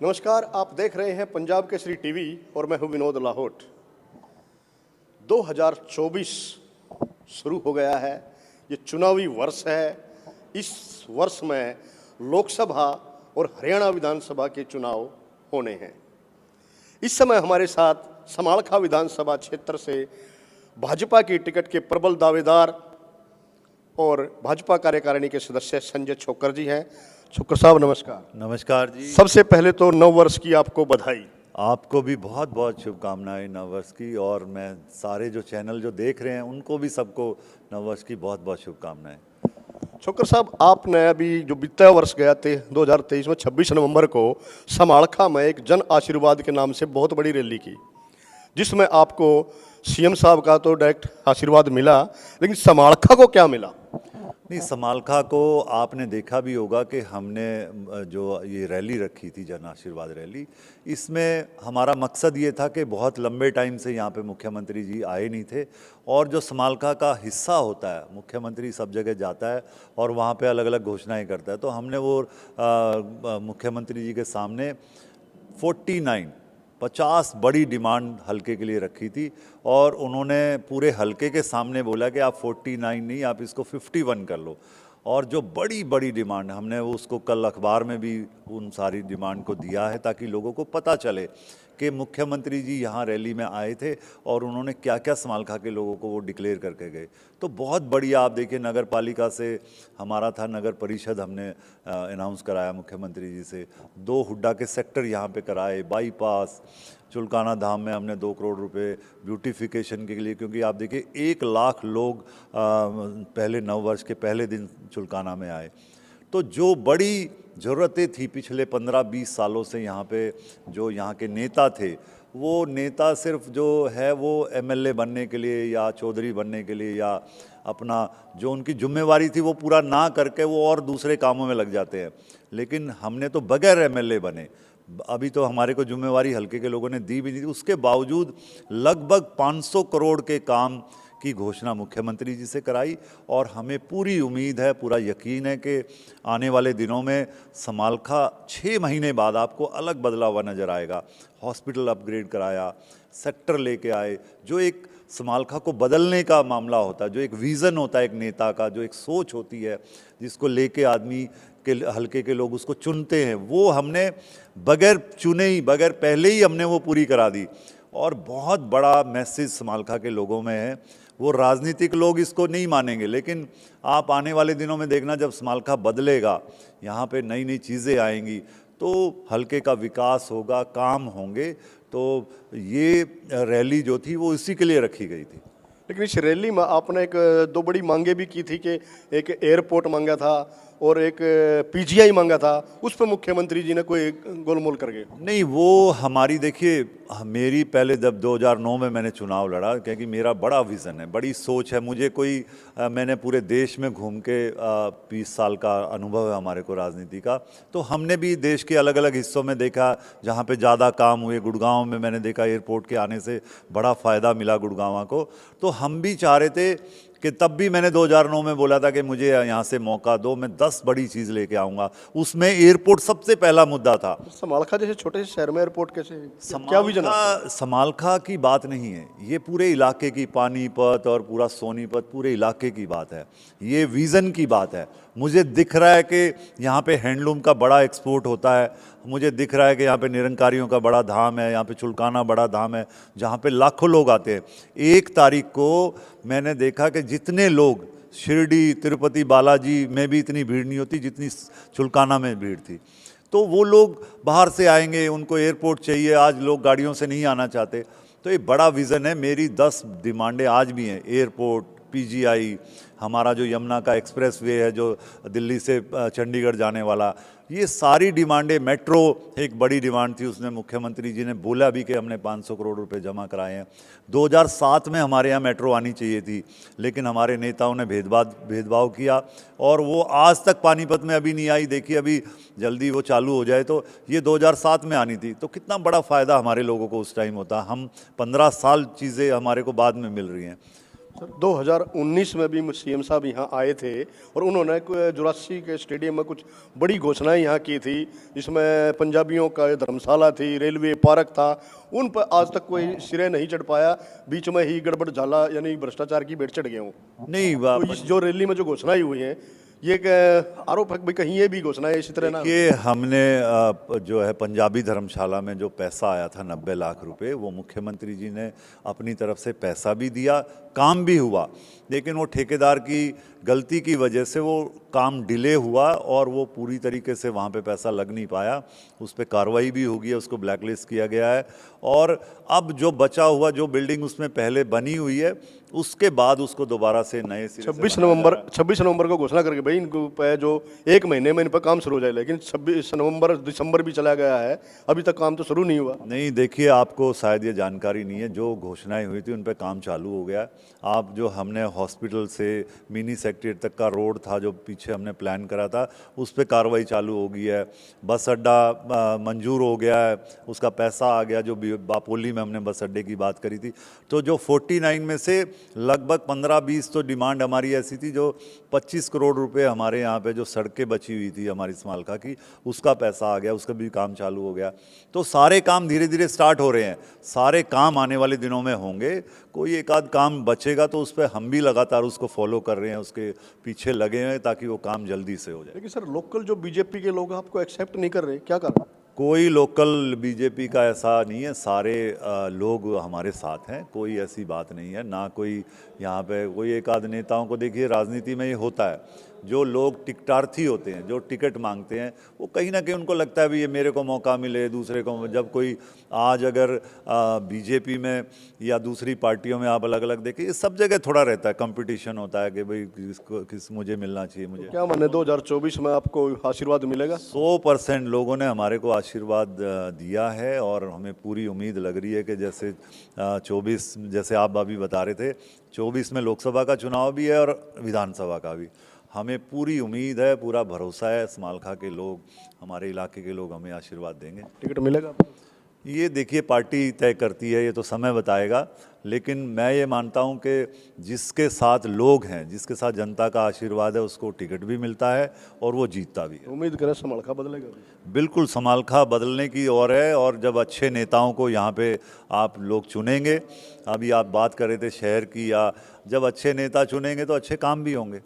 नमस्कार, आप देख रहे हैं पंजाब केसरी टीवी और मैं हूं विनोद लाहौट। 2024 शुरू हो गया है। ये चुनावी वर्ष है। इस वर्ष में लोकसभा और हरियाणा विधानसभा के चुनाव होने हैं। इस समय हमारे साथ समालखा विधानसभा क्षेत्र से भाजपा की टिकट के प्रबल दावेदार और भाजपा कार्यकारिणी के सदस्य संजय छोक्कर जी हैं। छोक्कर साहब नमस्कार। नमस्कार जी। सबसे पहले तो नव वर्ष की आपको बधाई। आपको भी बहुत बहुत शुभकामनाएं नव वर्ष की, और मैं सारे जो चैनल जो देख रहे हैं उनको भी सबको नव वर्ष की बहुत बहुत शुभकामनाएं। छोक्कर साहब, आपने अभी जो बीता वर्ष गया थे 2023 में 26 नवंबर को समालखा में एक जन आशीर्वाद के नाम से बहुत बड़ी रैली की, जिसमें आपको सीएम साहब का तो डायरेक्ट आशीर्वाद मिला, लेकिन समालखा को क्या मिला? नहीं, समालखा को आपने देखा भी होगा कि हमने जो ये रैली रखी थी, जन आशीर्वाद रैली, इसमें हमारा मकसद ये था कि बहुत लंबे टाइम से यहाँ पे मुख्यमंत्री जी आए नहीं थे, और जो समालखा का हिस्सा होता है, मुख्यमंत्री सब जगह जाता है और वहाँ पे अलग अलग घोषणाएं करता है, तो हमने वो मुख्यमंत्री जी के सामने 50 बड़ी डिमांड हलके के लिए रखी थी, और उन्होंने पूरे हलके के सामने बोला कि आप 49 नहीं, आप इसको 51 कर लो। और जो बड़ी बड़ी डिमांड, हमने उसको कल अखबार में भी उन सारी डिमांड को दिया है, ताकि लोगों को पता चले कि मुख्यमंत्री जी यहाँ रैली में आए थे और उन्होंने क्या क्या समालखा के लोगों को वो डिक्लेयर करके गए। तो बहुत बढ़िया, आप देखिए, नगर पालिका से हमारा था, नगर परिषद हमने अनाउंस कराया मुख्यमंत्री जी से, 2 हुड्डा के सेक्टर यहाँ पे कराए, बाईपास, चुलकाना धाम में हमने 2 करोड़ रुपए ब्यूटिफिकेशन के लिए, क्योंकि आप देखिए 1 लाख लोग पहले नव वर्ष के पहले दिन चुलकाना में आए। तो जो बड़ी ज़रूरतें थी पिछले 15-20 सालों से यहाँ पे, जो यहाँ के नेता थे, वो नेता सिर्फ जो है वो एमएलए बनने के लिए या चौधरी बनने के लिए, या अपना जो उनकी जिम्मेवारी थी वो पूरा ना करके वो और दूसरे कामों में लग जाते हैं। लेकिन हमने तो बगैर एमएलए बने, अभी तो हमारे को जिम्मेवारी हल्के के लोगों ने दी भी नहीं थी, उसके बावजूद लगभग 500 करोड़ के काम की घोषणा मुख्यमंत्री जी से कराई। और हमें पूरी उम्मीद है, पूरा यकीन है कि आने वाले दिनों में समालखा 6 महीने बाद आपको अलग बदला हुआ नज़र आएगा। हॉस्पिटल अपग्रेड कराया, सेक्टर लेके आए, जो एक समालखा को बदलने का मामला होता है, जो एक विज़न होता है एक नेता का, जो एक सोच होती है जिसको लेके आदमी के हल्के के लोग उसको चुनते हैं, वो हमने बगैर चुने ही, बगैर पहले ही हमने वो पूरी करा दी। और बहुत बड़ा मैसेज समालखा के लोगों में है। वो राजनीतिक लोग इसको नहीं मानेंगे, लेकिन आप आने वाले दिनों में देखना, जब समालखा बदलेगा, यहाँ पे नई नई चीज़ें आएंगी, तो हल्के का विकास होगा, काम होंगे। तो ये रैली जो थी वो इसी के लिए रखी गई थी। लेकिन इस रैली में आपने एक 2 बड़ी मांगे भी की थी कि एक एयरपोर्ट मांगा था और एक पीजीआई मांगा था, उस पर मुख्यमंत्री जी ने कोई गोलमोल कर गए। नहीं, वो हमारी, देखिए, मेरी पहले जब 2009 में मैंने चुनाव लड़ा, क्योंकि मेरा बड़ा विज़न है, बड़ी सोच है, मुझे कोई मैंने पूरे देश में घूम के 20 साल का अनुभव है हमारे को राजनीति का। तो हमने भी देश के अलग अलग हिस्सों में देखा जहाँ पे ज़्यादा काम हुए। गुड़गांव में मैंने देखा एयरपोर्ट के आने से बड़ा फ़ायदा मिला गुड़गांव को। तो हम भी चाह रहे थे कि तब भी मैंने 2009 में बोला था कि मुझे यहाँ से मौका दो, मैं 10 बड़ी चीज़ लेके आऊँगा। उसमें एयरपोर्ट सबसे पहला मुद्दा था। समालखा जैसे छोटे से शहर में एयरपोर्ट कैसे, क्या विजन? समालखा की बात नहीं है, ये पूरे इलाके की, पानीपत और पूरा सोनीपत, पूरे इलाके की बात है, ये विज़न की बात है। मुझे दिख रहा है कि यहाँ पे हैंडलूम का बड़ा एक्सपोर्ट होता है, मुझे दिख रहा है कि यहाँ पे निरंकारियों का बड़ा धाम है, यहाँ पे चुलकाना बड़ा धाम है, जहाँ पे लाखों लोग आते हैं। 1 तारीख को मैंने देखा कि जितने लोग शिरडी, तिरुपति बालाजी में भी इतनी भीड़ नहीं होती जितनी चुलकाना में भीड़ थी। तो वो लोग बाहर से आएंगे, उनको एयरपोर्ट चाहिए, आज लोग गाड़ियों से नहीं आना चाहते। तो ये बड़ा विज़न है। मेरी 10 डिमांडें आज भी हैं, एयरपोर्ट, पीजीआई, हमारा जो यमुना का एक्सप्रेस वे है जो दिल्ली से चंडीगढ़ जाने वाला, ये सारी डिमांडें, मेट्रो एक बड़ी डिमांड थी, उसने मुख्यमंत्री जी ने बोला भी कि हमने 500 करोड़ रुपए जमा कराए हैं। 2007 में हमारे यहाँ मेट्रो आनी चाहिए थी, लेकिन हमारे नेताओं ने भेदभाव किया और वो आज तक पानीपत में अभी नहीं आई। देखिए अभी जल्दी वो चालू हो जाए, तो ये 2007 में आनी थी। तो कितना बड़ा फ़ायदा हमारे लोगों को उस टाइम होता। हम 15 साल चीज़ें हमारे को बाद में मिल रही हैं। सर 2019 में भी सीएम साहब यहाँ आए थे और उन्होंने जुरासी के स्टेडियम में कुछ बड़ी घोषणाएं यहाँ की थी, जिसमें पंजाबियों का धर्मशाला थी, रेलवे पार्क था, उन पर आज तक कोई सिरे नहीं चढ़ पाया। बीच में ही गड़बड़ झाला यानी भ्रष्टाचार की भेंट चढ़ गए हूँ। नहीं तो इस जो रैली में जो घोषणाएं हुई हैं, ये एक आरोप है कि कहीं ये भी घोषणाएं इसी तरह ना। ये हमने जो है पंजाबी धर्मशाला में जो पैसा आया था 90 लाख रुपए, वो मुख्यमंत्री जी ने अपनी तरफ से पैसा भी दिया, काम भी हुआ, लेकिन वो ठेकेदार की गलती की वजह से वो काम डिले हुआ और वो पूरी तरीके से वहाँ पे पैसा लग नहीं पाया। उस पर कार्रवाई भी होगी, उसको ब्लैकलिस्ट किया गया है। और अब जो बचा हुआ जो बिल्डिंग उसमें पहले बनी हुई है, उसके बाद उसको दोबारा से नए सिरे से 26 नवंबर को घोषणा करके भाई इनको पे जो 1 महीने में इन पर काम शुरू हो जाए, लेकिन 26 नवंबर दिसंबर भी चला गया है, अभी तक काम तो शुरू नहीं हुआ। नहीं, देखिए आपको शायद ये जानकारी नहीं है, जो घोषणाएं हुई थी उन पे काम चालू हो गया। आप जो हमने हॉस्पिटल से मिनी सेक्रेटरीट तक का रोड था जो पीछे हमने प्लान करा था, उस पर कार्रवाई चालू हो गई है। बस अड्डा मंजूर हो गया है, उसका पैसा आ गया। जो बापोली में हमने बस अड्डे की बात करी थी, तो जो 49 में से लगभग 15-20 तो डिमांड हमारी ऐसी थी, जो 25 करोड़ रुपए हमारे यहाँ पे जो सड़कें बची हुई थी हमारी समालखा की, उसका पैसा आ गया, उसका भी काम चालू हो गया। तो सारे काम धीरे धीरे स्टार्ट हो रहे हैं, सारे काम आने वाले दिनों में होंगे। कोई एक आध काम बचेगा तो उस पर हम भी लगातार उसको फॉलो कर रहे हैं, उसके पीछे लगे हैं ताकि वो काम जल्दी से हो जाए। लेकिन सर लोकल जो बीजेपी के लोग आपको एक्सेप्ट नहीं कर रहे, क्या कारण? कोई लोकल बीजेपी का ऐसा नहीं है, सारे लोग हमारे साथ हैं, कोई ऐसी बात नहीं है। ना कोई यहाँ पे कोई एक आध नेताओं को, देखिए राजनीति में ये होता है, जो लोग टिकटार्थी होते हैं, जो टिकट मांगते हैं, वो कहीं ना कहीं उनको लगता है भी ये मेरे को मौका मिले, दूसरे को। जब कोई आज अगर बीजेपी में या दूसरी पार्टियों में आप अलग अलग देखिए, सब जगह थोड़ा रहता है, कंपटीशन होता है कि भाई किस मुझे मिलना चाहिए। मुझे क्या माने 2024 में आपको आशीर्वाद मिलेगा? 100% लोगों ने हमारे को आशीर्वाद दिया है और हमें पूरी उम्मीद लग रही है कि जैसे 24, जैसे आप अभी बता रहे थे, 24 में लोकसभा का चुनाव भी है और विधानसभा का भी। हमें पूरी उम्मीद है, पूरा भरोसा है, समालखा के लोग, हमारे इलाके के लोग हमें आशीर्वाद देंगे। टिकट मिलेगा? ये देखिए पार्टी तय करती है, ये तो समय बताएगा, लेकिन मैं ये मानता हूँ कि जिसके साथ लोग हैं, जिसके साथ जनता का आशीर्वाद है, उसको टिकट भी मिलता है और वो जीतता भी है। उम्मीद करें समालखा बदलेगा? बिल्कुल, समालखा बदलने की ओर है। और जब अच्छे नेताओं को यहाँ पे आप लोग चुनेंगे, अभी आप बात कर रहे थे शहर की, या जब अच्छे नेता चुनेंगे तो अच्छे काम भी होंगे।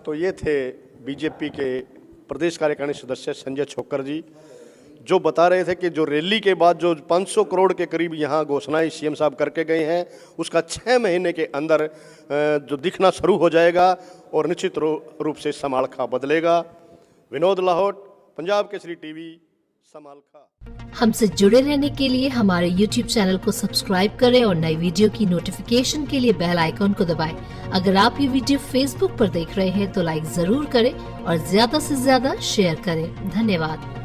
तो ये थे बीजेपी के प्रदेश कार्यकारिणी सदस्य संजय छोक्कर जी, जो बता रहे थे कि जो रैली के बाद जो 500 करोड़ के करीब यहाँ घोषणाएं सीएम साहब करके गए हैं, उसका 6 महीने के अंदर जो दिखना शुरू हो जाएगा और निश्चित रूप से समालखा बदलेगा। विनोद लाहौट, पंजाब केसरी टीवी, समालखा। हमसे जुड़े रहने के लिए हमारे YouTube चैनल को सब्सक्राइब करें और नई वीडियो की नोटिफिकेशन के लिए बेल आइकॉन को दबाएं। अगर आप ये वीडियो Facebook पर देख रहे हैं तो लाइक जरूर करें और ज्यादा से ज्यादा शेयर करें। धन्यवाद।